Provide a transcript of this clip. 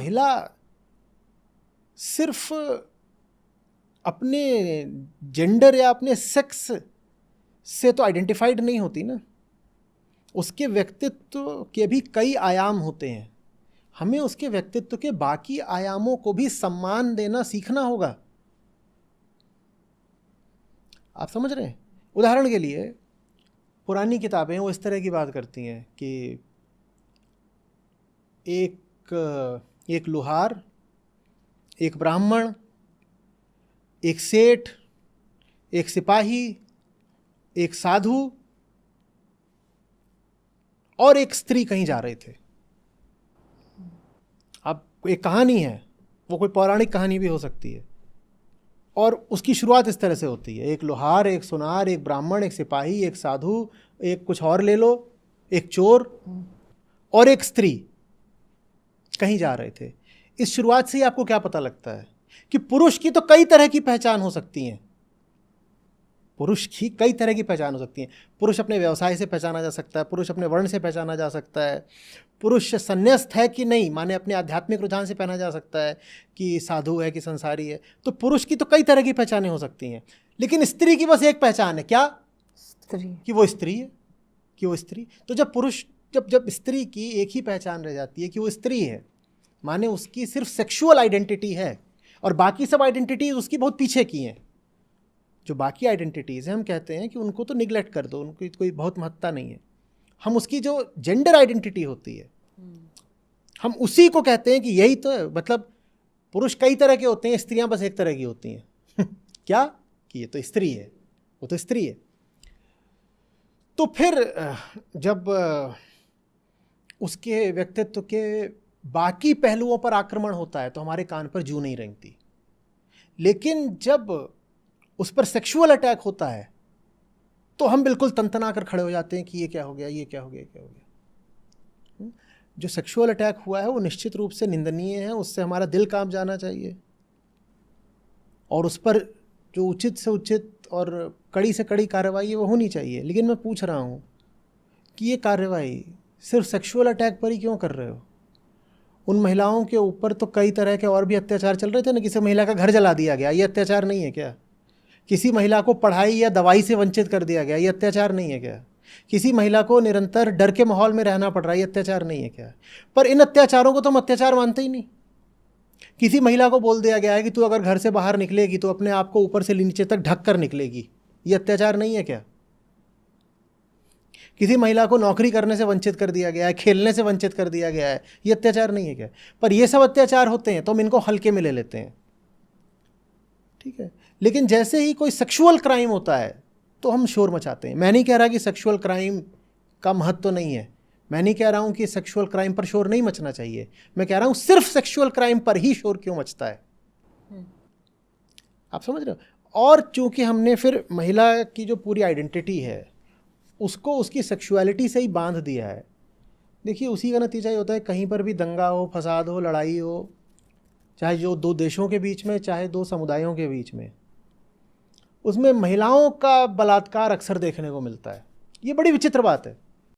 महिला सिर्फ अपने जेंडर या अपने सेक्स से तो आइडेंटिफाइड नहीं होती ना, उसके व्यक्तित्व के भी कई आयाम होते हैं। हमें उसके व्यक्तित्व के बाकी आयामों को भी सम्मान देना सीखना होगा। आप समझ रहे हैं? उदाहरण के लिए पुरानी किताबें वो इस तरह की बात करती हैं कि एक लोहार, एक ब्राह्मण, एक सेठ, एक सिपाही, एक साधु और एक स्त्री कहीं जा रहे थे। अब एक कहानी है, वो कोई पौराणिक कहानी भी हो सकती है, और उसकी शुरुआत इस तरह से होती है। एक लोहार, एक सुनार, एक ब्राह्मण, एक सिपाही, एक साधु, एक कुछ और ले लो, एक चोर और एक स्त्री कहीं जा रहे थे। इस शुरुआत से ही आपको क्या पता लगता है कि पुरुष की तो कई तरह की पहचान हो सकती है। पुरुष की कई तरह की पहचान हो सकती है। पुरुष अपने व्यवसाय से पहचाना जा सकता है, पुरुष अपने वर्ण से पहचाना जा सकता है, पुरुष संन्यस्त है कि नहीं, माने अपने आध्यात्मिक रुझान से पहना जा सकता है कि साधु है कि संसारी है। तो पुरुष की तो कई तरह की पहचानें हो सकती हैं, लेकिन स्त्री की बस एक पहचान है, क्या? स्त्री, कि वो स्त्री है, कि वो स्त्री। तो जब पुरुष जब स्त्री की एक ही पहचान रह जाती है कि वो स्त्री है, माने उसकी सिर्फ सेक्सुअल आइडेंटिटी है और बाकी सब आइडेंटिटीज उसकी बहुत पीछे की हैं। जो बाकी आइडेंटिटीज़ हैं हम कहते हैं कि उनको तो निगलेक्ट कर दो, उनकी कोई बहुत महत्ता नहीं है। हम उसकी जो जेंडर आइडेंटिटी होती है हम उसी को कहते हैं कि यही तो है। मतलब पुरुष कई तरह के होते हैं, स्त्रियां बस एक तरह की होती हैं क्या? कि ये तो स्त्री है, वो तो स्त्री है। तो फिर जब उसके व्यक्तित्व के बाकी पहलुओं पर आक्रमण होता है तो हमारे कान पर जूं नहीं रेंगती, लेकिन जब उस पर सेक्सुअल अटैक होता है तो हम बिल्कुल तनतना कर खड़े हो जाते हैं कि ये क्या हो गया, ये क्या हो गया, ये क्या हो गया। जो सेक्सुअल अटैक हुआ है वो निश्चित रूप से निंदनीय है, उससे हमारा दिल कांप जाना चाहिए और उस पर जो उचित से उचित और कड़ी से कड़ी कार्रवाई है वो होनी चाहिए। लेकिन मैं पूछ रहा हूँ कि ये कार्रवाई सिर्फ सेक्सुअल अटैक पर ही क्यों कर रहे हो? उन महिलाओं के ऊपर तो कई तरह के और भी अत्याचार चल रहे थे ना। किसी महिला का घर जला दिया गया, ये अत्याचार नहीं है क्या? किसी महिला को पढ़ाई या दवाई से वंचित कर दिया गया, ये अत्याचार नहीं है क्या? किसी महिला को निरंतर डर के माहौल में रहना पड़ रहा है, ये अत्याचार नहीं है क्या? पर इन अत्याचारों को तो हम अत्याचार मानते ही नहीं। किसी महिला को बोल दिया गया है कि तू अगर घर से बाहर निकलेगी तो अपने आप को ऊपर से नीचे तक ढक कर निकलेगी, ये अत्याचार नहीं है क्या? किसी महिला को नौकरी करने से वंचित कर दिया गया है, खेलने से वंचित कर दिया गया है, ये अत्याचार नहीं है क्या? पर ये सब अत्याचार होते हैं तो हम इनको हल्के में ले लेते हैं, ठीक है। लेकिन जैसे ही कोई सेक्सुअल क्राइम होता है तो हम शोर मचाते हैं। मैं नहीं कह रहा कि सेक्सुअल क्राइम का महत्व नहीं है, मैं नहीं कह रहा हूं कि सेक्सुअल क्राइम पर शोर नहीं मचना चाहिए। मैं कह रहा हूं सिर्फ सेक्सुअल क्राइम पर ही शोर क्यों मचता है। आप समझ रहे हो? और चूंकि हमने फिर महिला की जो पूरी आइडेंटिटी है उसको उसकी सेक्सुअलिटी से ही बांध दिया है। देखिए उसी का नतीजा ये होता है, कहीं पर भी दंगा हो, फसाद हो, लड़ाई हो, चाहे जो दो देशों के बीच में, चाहे दो समुदायों के बीच में, उसमें महिलाओं का बलात्कार अक्सर देखने को मिलता है। ये बड़ी विचित्र बात है।